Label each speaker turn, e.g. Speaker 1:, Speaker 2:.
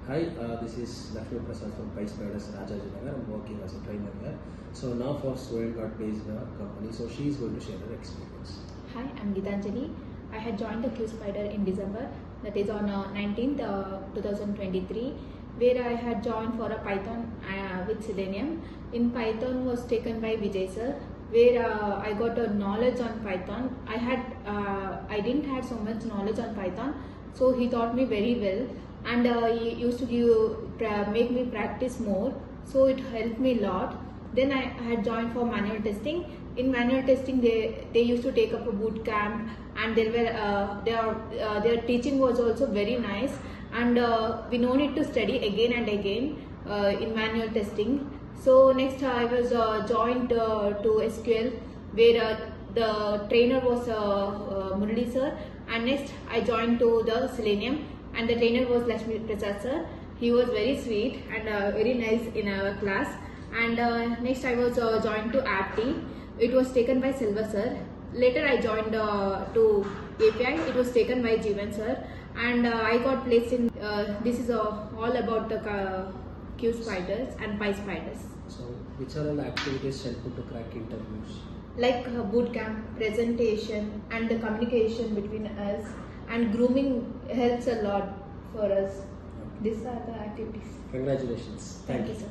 Speaker 1: Hi, this is Lakshmi Prasad from PySpiders Rajajinagar. I'm working as a trainer here. So now for student got based company, so she is going to share her experience.
Speaker 2: Hi, I'm GEETHANJALI. I had joined the PySpiders in December, that is on 19th 2023, where I had joined for a Python with Selenium. In Python was taken by Vijay sir, where I got a knowledge on Python. I didn't have so much knowledge on Python, so he taught me very well, and he used to make me practice more, so it helped me a lot. Then I had joined for manual testing. In manual testing, they used to take up a boot camp, and their teaching was also very nice, and we no need to study again and again in manual testing. So next I was joined to SQL, where the trainer was Murali sir, and next I joined to the Selenium, and the trainer was Lakshmi Prasad sir. He was very sweet and very nice in our class. And next I was joined to APT. It was taken by Silva sir. Later I joined to API. It was taken by Jeevan sir, and I got placed in. This is all about the QSpiders and PySpiders.
Speaker 1: So which are all the activities helpful to crack interviews?
Speaker 2: Like boot camp, presentation, and the communication between us, and grooming helps a lot for us. These are the activities.
Speaker 1: Congratulations.
Speaker 2: Thank you, sir.